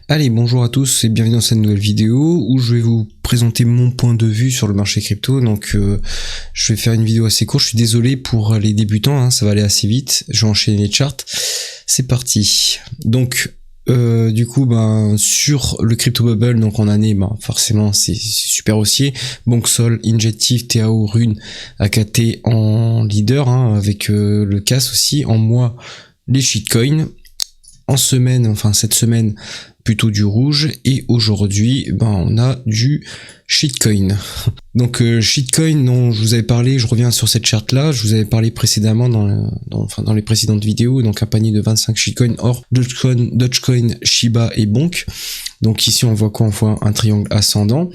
Allez, bonjour à tous et bienvenue dans cette nouvelle vidéo où je vais vous présenter mon point de vue sur le marché crypto. Donc je vais faire une vidéo assez courte, je suis désolé pour les débutants, hein, ça va aller assez vite, je vais enchaîner les charts. C'est parti. Donc du coup sur le crypto bubble, donc en année, forcément c'est super haussier. Bonksol, Injective, TAO, Rune, AKT en leader, hein, avec le CAS aussi. En mois, les shitcoins. En semaine, enfin cette semaine, plutôt du rouge, et aujourd'hui on a du shitcoin. Donc shitcoin dont je vous avais parlé, je reviens sur cette charte là, je vous avais parlé précédemment dans les précédentes vidéos, donc un panier de 25 shitcoins or Dogecoin, Shiba et Bonk. Donc ici on voit quoi? On voit un triangle ascendant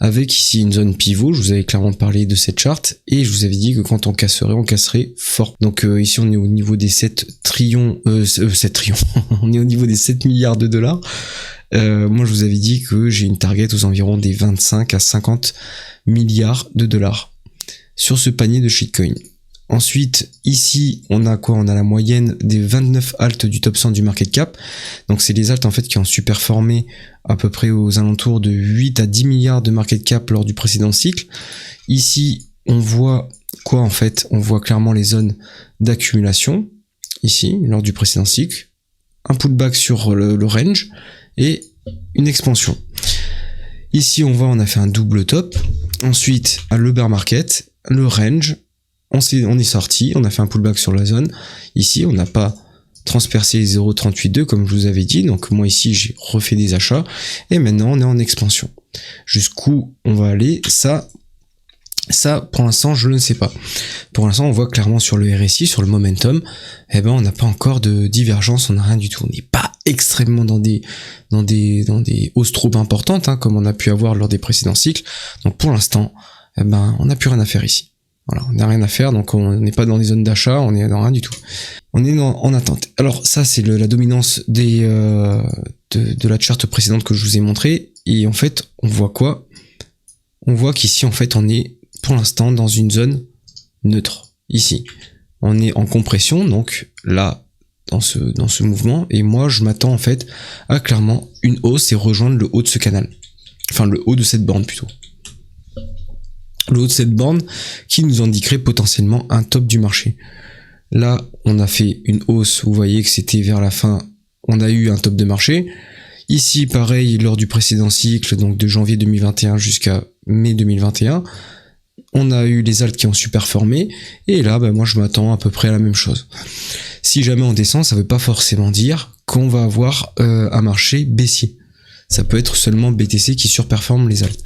avec ici une zone pivot. Je vous avais clairement parlé de cette charte et je vous avais dit que quand on casserait fort. Donc ici on est au niveau des 7 trillions, on est au niveau des 7 milliards de dollars. Moi je vous avais dit que j'ai une target aux environs des 25 à 50 milliards de dollars sur ce panier de shitcoin. Ensuite, ici, on a quoi? On a la moyenne des 29 alts du top 100 du market cap. Donc c'est les alts en fait qui ont superformé à peu près aux alentours de 8 à 10 milliards de market cap lors du précédent cycle. Ici, on voit quoi en fait? On voit clairement les zones d'accumulation, ici, lors du précédent cycle. Un pullback sur le range et une expansion. Ici, on a fait un double top. Ensuite, le bear market, le range. On est sorti, on a fait un pullback sur la zone. Ici, on n'a pas transpercé les 0,382 comme je vous avais dit. Donc moi ici, j'ai refait des achats. Et maintenant, on est en expansion. Jusqu'où on va aller, ça pour l'instant, je ne sais pas. Pour l'instant, on voit clairement sur le RSI, sur le momentum, on n'a pas encore de divergence, on n'a rien du tout. On n'est pas extrêmement dans des hausses trop importantes, hein, comme on a pu avoir lors des précédents cycles. Donc pour l'instant, on n'a plus rien à faire ici. Voilà, on n'a rien à faire, donc on n'est pas dans des zones d'achat, on est dans rien du tout. On est en attente. Alors ça, c'est la dominance de la charte précédente que je vous ai montré. Et en fait, on voit quoi? On voit qu'ici, en fait, on est pour l'instant dans une zone neutre. Ici, on est en compression, donc là, dans ce mouvement. Et moi, je m'attends en fait à clairement une hausse et rejoindre le haut de ce canal. Enfin, le haut de cette borne plutôt. Le haut de cette borne qui nous indiquerait potentiellement un top du marché. Là, on a fait une hausse, vous voyez que c'était vers la fin, on a eu un top de marché. Ici, pareil, lors du précédent cycle, donc de janvier 2021 jusqu'à mai 2021, on a eu les alts qui ont superformé, et là, moi je m'attends à peu près à la même chose. Si jamais on descend, ça veut pas forcément dire qu'on va avoir un marché baissier. Ça peut être seulement BTC qui surperforme les alts.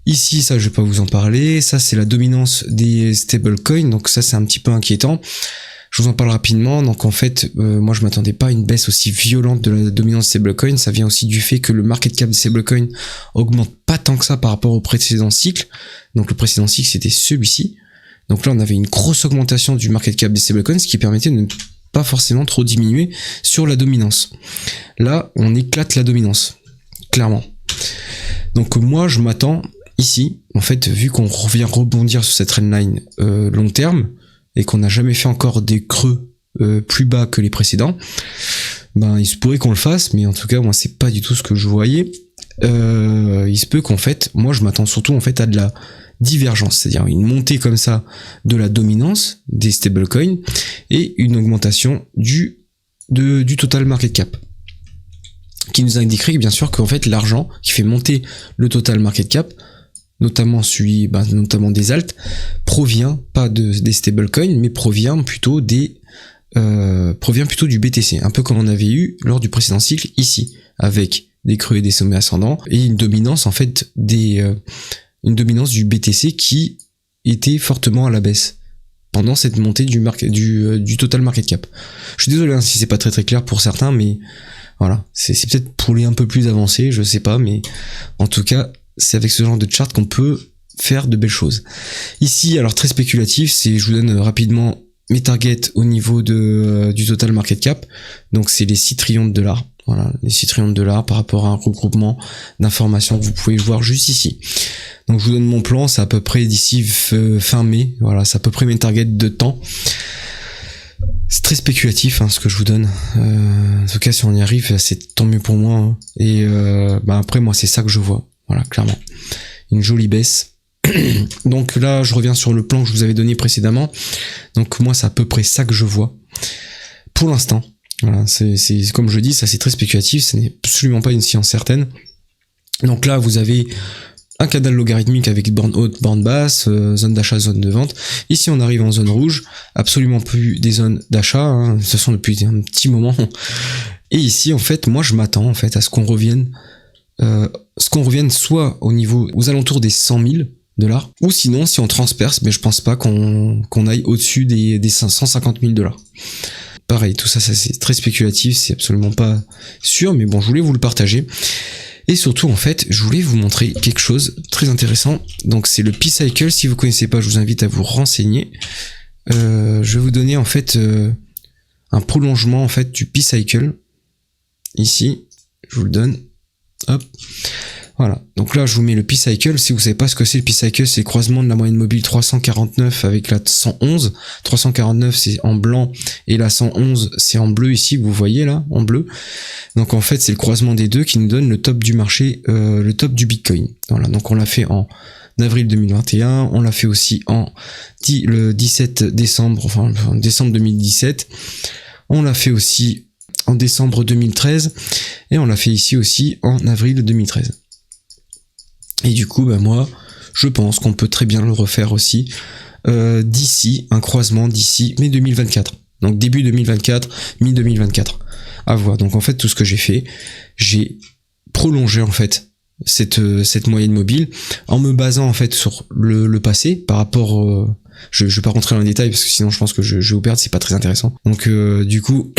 Ici, ça je vais pas vous en parler, ça c'est la dominance des stablecoins, donc ça c'est un petit peu inquiétant. Je vous en parle rapidement, donc en fait, moi je m'attendais pas à une baisse aussi violente de la dominance des stablecoins, ça vient aussi du fait que le market cap des stablecoins augmente pas tant que ça par rapport au précédent cycle, donc le précédent cycle c'était celui-ci, donc là on avait une grosse augmentation du market cap des stablecoins, ce qui permettait de ne pas forcément trop diminuer sur la dominance. Là, on éclate la dominance, clairement. Donc moi je m'attends ici, en fait, vu qu'on revient rebondir sur cette trendline long terme, et qu'on n'a jamais fait encore des creux plus bas que les précédents, il se pourrait qu'on le fasse, mais en tout cas, moi, c'est pas du tout ce que je voyais. Il se peut qu'en fait, moi, je m'attends surtout en fait à de la divergence, c'est-à-dire une montée comme ça de la dominance des stablecoins et une augmentation du total market cap, qui nous indiquerait bien sûr qu'en fait, l'argent qui fait monter le total market cap, notamment notamment des alts, provient pas des stablecoins, mais provient plutôt du BTC, un peu comme on avait eu lors du précédent cycle ici, avec des creux et des sommets ascendants, et une dominance en fait une dominance du BTC qui était fortement à la baisse pendant cette montée du total market cap. Je suis désolé si c'est pas très très clair pour certains, mais voilà, c'est peut-être pour les un peu plus avancés, je sais pas, mais en tout cas, c'est avec ce genre de chart qu'on peut faire de belles choses. Ici, alors très spéculatif, je vous donne rapidement mes targets au niveau du total market cap. Donc c'est les 6 trillions de dollars. Voilà, les 6 trillions de dollars par rapport à un regroupement d'informations que vous pouvez voir juste ici. Donc je vous donne mon plan, c'est à peu près d'ici fin mai. Voilà, c'est à peu près mes targets de temps. C'est très spéculatif ce que je vous donne. En tout cas, si on y arrive, c'est tant mieux pour moi. Hein. Et après, moi, c'est ça que je vois. Voilà, clairement. Une jolie baisse. Donc là, je reviens sur le plan que je vous avais donné précédemment. Donc moi, c'est à peu près ça que je vois. Pour l'instant. Voilà, c'est comme je dis, ça c'est très spéculatif. Ce n'est absolument pas une science certaine. Donc là, vous avez un canal logarithmique avec borne haute, borne basse, zone d'achat, zone de vente. Ici, on arrive en zone rouge, absolument plus des zones d'achat, hein, ce sont depuis un petit moment. Et ici, en fait, moi, je m'attends en fait à ce qu'on revienne, soit aux alentours des 100 000 $, ou sinon, si on transperce, mais je pense pas qu'on aille au-dessus des 150 000 $. Pareil, tout ça, c'est très spéculatif, c'est absolument pas sûr, mais bon, je voulais vous le partager. Et surtout, en fait, je voulais vous montrer quelque chose de très intéressant. Donc, c'est le P-Cycle. Si vous connaissez pas, je vous invite à vous renseigner. Je vais vous donner, en fait, un prolongement, en fait, du P-Cycle. Ici, je vous le donne. Hop. Voilà. Donc là, je vous mets le P-Cycle. Si vous savez pas ce que c'est le P-Cycle, c'est le croisement de la moyenne mobile 349 avec la 111. 349, c'est en blanc, et la 111, c'est en bleu ici, vous voyez là, en bleu. Donc en fait, c'est le croisement des deux qui nous donne le top du marché, le top du Bitcoin. Voilà. Donc on l'a fait en avril 2021, on l'a fait aussi le 17 décembre, enfin en décembre 2017. On l'a fait aussi en décembre 2013, et on l'a fait ici aussi en avril 2013. Et du coup, moi, je pense qu'on peut très bien le refaire aussi d'ici, un croisement d'ici mai 2024. Donc début 2024, mi-2024. À voir. Donc en fait, tout ce que j'ai fait, j'ai prolongé en fait cette moyenne mobile en me basant en fait sur le passé par rapport je vais pas rentrer dans les détails parce que sinon je pense que je vais vous perdre, c'est pas très intéressant. Donc du coup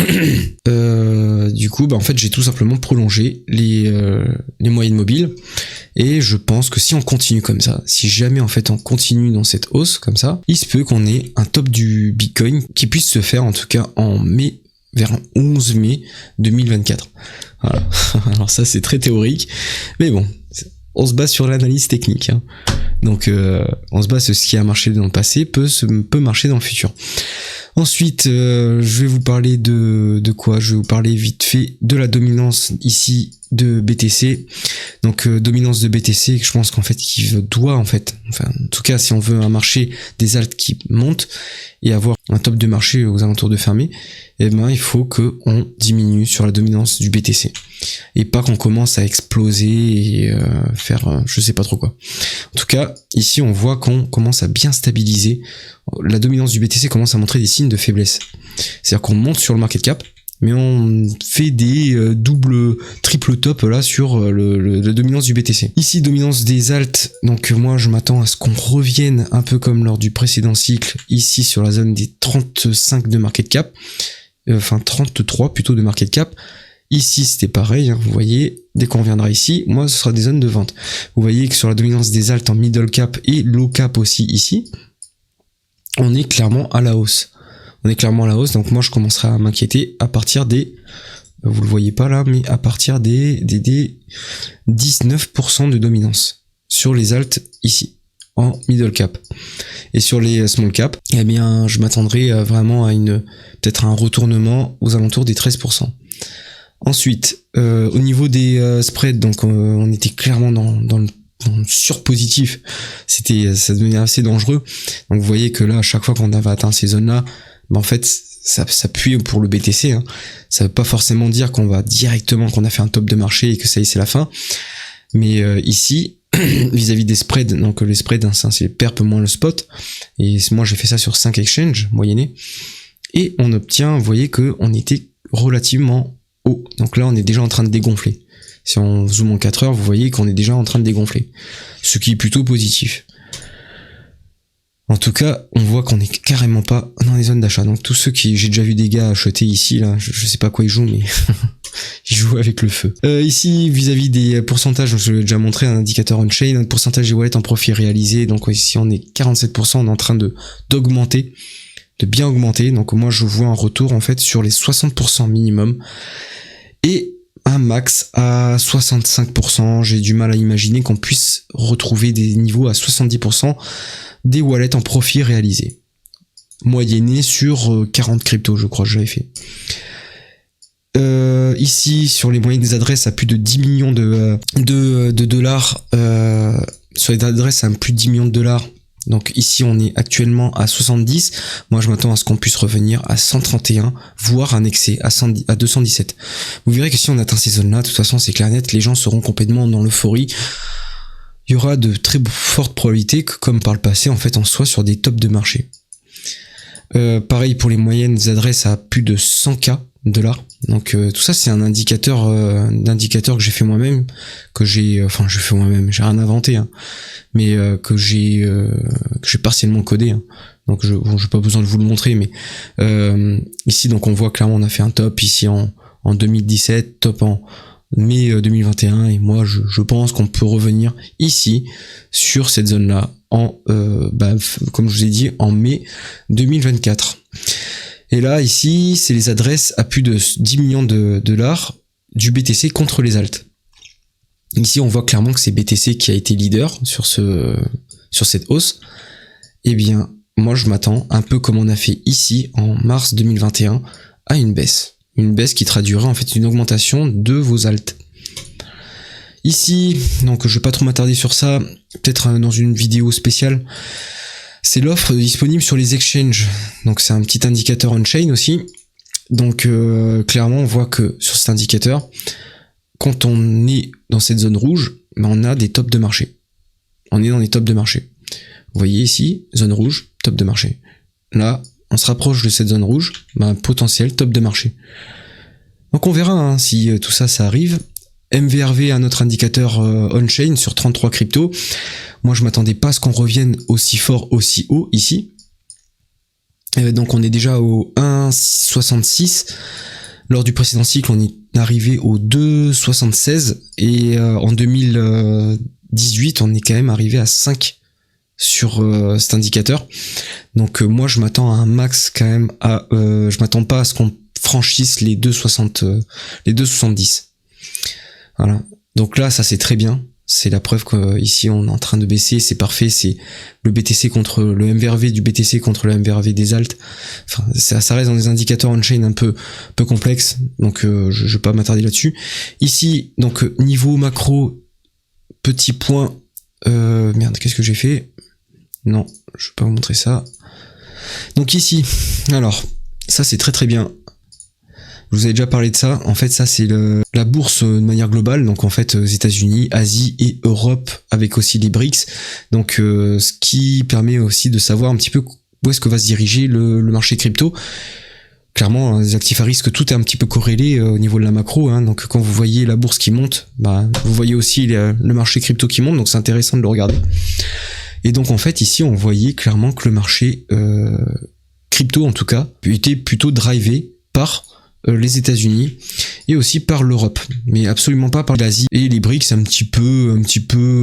en fait j'ai tout simplement prolongé les moyennes mobiles, et je pense que si on continue comme ça, si jamais en fait on continue dans cette hausse comme ça, il se peut qu'on ait un top du Bitcoin qui puisse se faire en tout cas en mai, vers 11 mai 2024. Voilà. Alors ça c'est très théorique, mais bon, on se base sur l'analyse technique, hein. Donc on se base sur ce qui a marché dans le passé, peut marcher dans le futur. Ensuite, je vais vous parler de quoi? Je vais vous parler vite fait de la dominance ici de BTC. Donc dominance de BTC, je pense qu'en fait en tout cas si on veut un marché des alts qui monte et avoir un top de marché aux alentours de fermer, il faut que on diminue sur la dominance du BTC et pas qu'on commence à exploser et faire je sais pas trop quoi. En tout cas, ici on voit qu'on commence à bien stabiliser. La dominance du BTC commence à montrer des signes de faiblesse. C'est-à-dire qu'on monte sur le market cap, mais on fait des triple top là sur la dominance du BTC. Ici, dominance des alts, donc moi je m'attends à ce qu'on revienne un peu comme lors du précédent cycle, ici sur la zone des 35 de market cap, 33 plutôt de market cap. Ici c'était pareil, hein, vous voyez, dès qu'on reviendra ici, moi ce sera des zones de vente. Vous voyez que sur la dominance des alts en middle cap et low cap aussi ici, on est clairement à la hausse. Donc moi je commencerai à m'inquiéter à partir des, vous le voyez pas là, mais à partir des 19% de dominance sur les alts ici, en middle cap. Et sur les small cap, je m'attendrai vraiment à peut-être un retournement aux alentours des 13%. Ensuite, au niveau des spreads, donc on était clairement dans le surpositif, ça devenait assez dangereux. Donc vous voyez que là, à chaque fois qu'on avait atteint ces zones-là, en fait, ça pue pour le BTC. Hein. Ça veut pas forcément dire qu'on va directement, qu'on a fait un top de marché et que ça y est, c'est la fin. Mais ici, vis-à-vis des spreads, donc les spreads, c'est perp moins le spot. Et moi, j'ai fait ça sur 5 exchanges moyennés. Et on obtient, vous voyez qu'on était relativement haut. Donc là, on est déjà en train de dégonfler. Si on zoome en 4 heures, vous voyez qu'on est déjà en train de dégonfler. Ce qui est plutôt positif. En tout cas, on voit qu'on est carrément pas dans les zones d'achat. Donc tous ceux j'ai déjà vu des gars acheter ici, là, je sais pas quoi ils jouent, mais ils jouent avec le feu. Ici, vis-à-vis des pourcentages, je l'ai déjà montré, un indicateur on-chain, un pourcentage des wallets en profit réalisé. Donc ici, on est 47%, on est en train d'augmenter, de bien augmenter. Donc moi, je vois un retour en fait sur les 60% minimum. Et un max à 65%, j'ai du mal à imaginer qu'on puisse retrouver des niveaux à 70% des wallets en profit réalisés. moyenné sur 40 cryptos, je crois que j'avais fait. Ici, sur les moyennes des adresses à plus de 10 millions de dollars, sur les adresses à plus de 10 millions de dollars. Donc ici, on est actuellement à 70. Moi, je m'attends à ce qu'on puisse revenir à 131, voire un excès à 217. Vous verrez que si on atteint ces zones-là, de toute façon, c'est clair et net, les gens seront complètement dans l'euphorie. Il y aura de très fortes probabilités que, comme par le passé, en fait, on soit sur des tops de marché. Pareil pour les moyennes adresses à plus de 100K dollars. Donc tout ça, c'est un indicateur que j'ai fait moi-même, j'ai rien inventé, hein, mais que j'ai partiellement codé, hein. Donc j'ai pas besoin de vous le montrer, mais ici donc on voit clairement on a fait un top ici en 2017, top en mai 2021, et moi je pense qu'on peut revenir ici sur cette zone là comme je vous ai dit en mai 2024. Et là, ici, c'est les adresses à plus de 10 millions de dollars du BTC contre les alts. Ici, on voit clairement que c'est BTC qui a été leader sur cette hausse. Eh bien, moi, je m'attends, un peu comme on a fait ici, en mars 2021, à une baisse. Une baisse qui traduira en fait une augmentation de vos alts. Ici, donc je vais pas trop m'attarder sur ça, peut-être dans une vidéo spéciale. C'est l'offre disponible sur les exchanges. Donc c'est un petit indicateur on-chain aussi. Donc clairement on voit que sur cet indicateur, quand on est dans cette zone rouge, on a des tops de marché. On est dans les tops de marché. Vous voyez ici, zone rouge, top de marché. Là, on se rapproche de cette zone rouge, potentiel top de marché. Donc on verra hein, si tout ça arrive. MVRV, un autre indicateur on-chain sur 33 cryptos. Moi, je m'attendais pas à ce qu'on revienne aussi fort, aussi haut ici. Donc, on est déjà au 1,66. Lors du précédent cycle, on est arrivé au 2,76. Et en 2018, on est quand même arrivé à 5 sur cet indicateur. Donc, moi, je m'attends à un max quand même je m'attends pas à ce qu'on franchisse les 2,70. Voilà. Donc là, ça c'est très bien. C'est la preuve qu'ici on est en train de baisser, c'est parfait, c'est le BTC contre le MVRV du BTC contre le MVRV des alts. Enfin, ça reste dans des indicateurs on-chain un peu complexes, donc je vais pas m'attarder là-dessus. Ici, donc niveau macro, petit point. Merde, qu'est-ce que j'ai fait? Non, je vais pas vous montrer ça. Donc ici, alors ça c'est très très bien. Je vous avais déjà parlé de ça. En fait, ça c'est la bourse de manière globale. Donc en fait, aux États-Unis, Asie et Europe, avec aussi les BRICS. Donc ce qui permet aussi de savoir un petit peu où est-ce que va se diriger le marché crypto. Clairement, les actifs à risque, tout est un petit peu corrélé au niveau de la macro. Hein. Donc quand vous voyez la bourse qui monte, vous voyez aussi le marché crypto qui monte. Donc c'est intéressant de le regarder. Et donc en fait, ici, on voyait clairement que le marché crypto, en tout cas, était plutôt drivé par les États-Unis et aussi par l'Europe, mais absolument pas par l'Asie. Et les BRICS un petit peu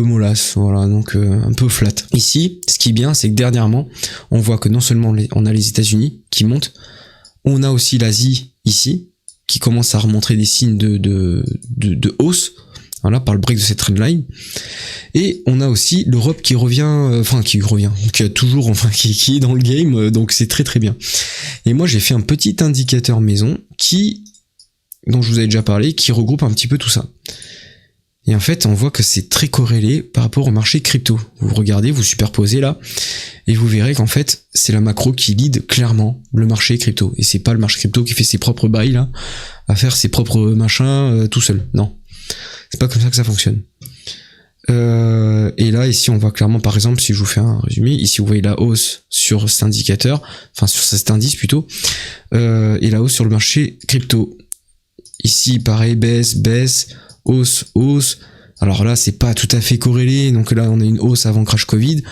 mollasse, voilà, donc un peu flat. Ici, ce qui est bien, c'est que dernièrement, on voit que non seulement on a les États-Unis qui montent, on a aussi l'Asie ici qui commence à remontrer des signes de hausse. Voilà, par le break de cette trendline. Et on a aussi l'Europe qui est toujours, qui est dans le game, donc c'est très très bien. Et moi j'ai fait un petit indicateur maison dont je vous avais déjà parlé, qui regroupe un petit peu tout ça. Et en fait, on voit que c'est très corrélé par rapport au marché crypto. Vous regardez, vous superposez là, et vous verrez qu'en fait, c'est la macro qui lead clairement le marché crypto. Et c'est pas le marché crypto qui fait ses propres bails là, à faire ses propres machins tout seul. Non. C'est pas comme ça que ça fonctionne. Et là, ici, on voit clairement, par exemple, si je vous fais un résumé, ici, vous voyez la hausse sur cet indicateur, enfin, sur cet indice plutôt, et la hausse sur le marché crypto. Ici, pareil, baisse, hausse. Alors là, c'est pas tout à fait corrélé, donc là, on a une hausse avant crash Covid.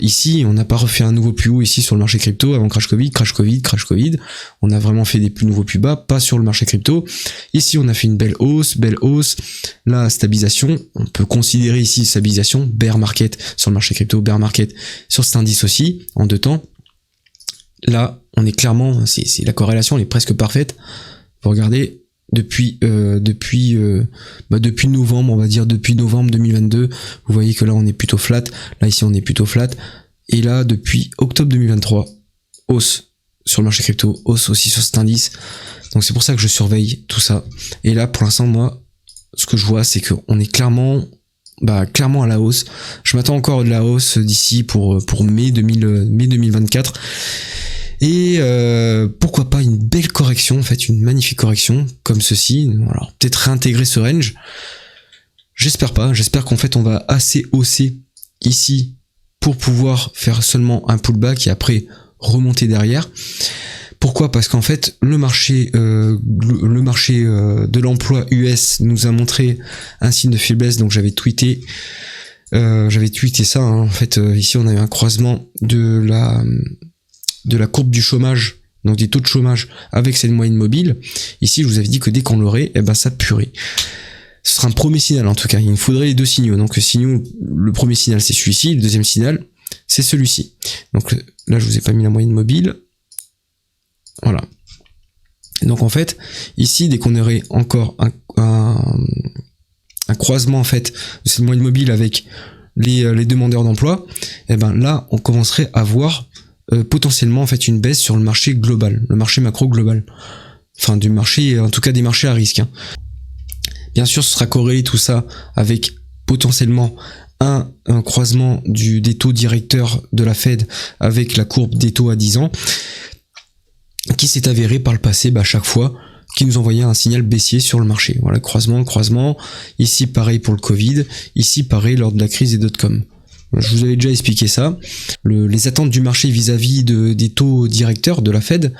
Ici, on n'a pas refait un nouveau plus haut ici sur le marché crypto avant crash Covid. On a vraiment fait des plus nouveaux plus bas, pas sur le marché crypto. Ici, on a fait une belle hausse. Là, stabilisation. On peut considérer ici stabilisation, bear market sur le marché crypto, bear market sur cet indice aussi, en 2 temps. Là, on est clairement, c'est la corrélation, elle est presque parfaite. Vous regardez, depuis novembre, on va dire depuis novembre 2022, vous voyez que là on est plutôt flat, là ici on est plutôt flat, et là depuis octobre 2023 hausse sur le marché crypto, hausse aussi sur cet indice. Donc c'est pour ça que je surveille tout ça. Et là, pour l'instant, moi, ce que je vois, c'est qu'on est clairement à la hausse. Je m'attends encore de la hausse d'ici pour mai 2024. Et pourquoi pas une belle correction, en fait, une magnifique correction comme ceci. Alors peut-être réintégrer ce range. J'espère pas. J'espère qu'en fait on va assez hausser ici pour pouvoir faire seulement un pullback et après remonter derrière. Pourquoi ? Parce qu'en fait le marché de l'emploi US nous a montré un signe de faiblesse. Donc j'avais tweeté ça. Hein. En fait ici on a eu un croisement de la courbe du chômage, donc des taux de chômage avec cette moyenne mobile. Ici je vous avais dit que dès qu'on l'aurait, ça puerait. Ce sera un premier signal en tout cas, il me faudrait les deux signaux. Donc le premier signal c'est celui-ci, le deuxième signal c'est celui-ci. Donc là je vous ai pas mis la moyenne mobile. Voilà. Donc en fait, ici dès qu'on aurait encore un croisement en fait de cette moyenne mobile avec les demandeurs d'emploi, là on commencerait à voir potentiellement en fait une baisse sur le marché global, le marché macro global. Enfin du marché, en tout cas des marchés à risque. Hein. Bien sûr, ce sera corrélé tout ça avec potentiellement un croisement des taux directeurs de la Fed avec la courbe des taux à 10 ans qui s'est avéré par le passé chaque fois qui nous envoyait un signal baissier sur le marché. Voilà, croisement. Ici pareil pour le Covid, ici pareil lors de la crise des dot-com. Je vous avais déjà expliqué ça. Les attentes du marché vis-à-vis des taux directeurs de la Fed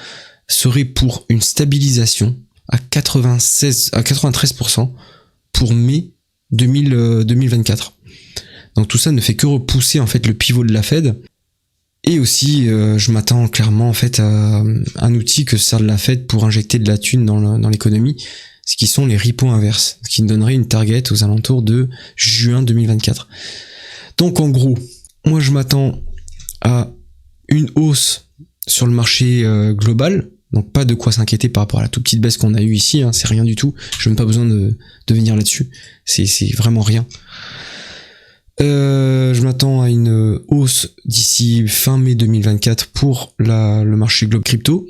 seraient pour une stabilisation à 93% pour mai 2024. Donc tout ça ne fait que repousser en fait le pivot de la Fed. Et aussi, je m'attends clairement en fait à un outil que sert de la Fed pour injecter de la thune dans l'économie, ce qui sont les repos inverses, ce qui donnerait une target aux alentours de juin 2024. Donc en gros, moi je m'attends à une hausse sur le marché global. Donc pas de quoi s'inquiéter par rapport à la toute petite baisse qu'on a eue ici, hein, c'est rien du tout, je n'ai même pas besoin de venir là-dessus, c'est vraiment rien. Je m'attends à une hausse d'ici fin mai 2024 pour le marché globe crypto,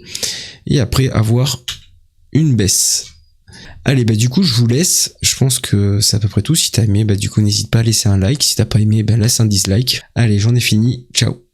et après avoir une baisse. Allez, du coup je vous laisse, je pense que c'est à peu près tout. Si t'as aimé, du coup n'hésite pas à laisser un like, si t'as pas aimé, laisse un dislike. Allez, j'en ai fini, ciao.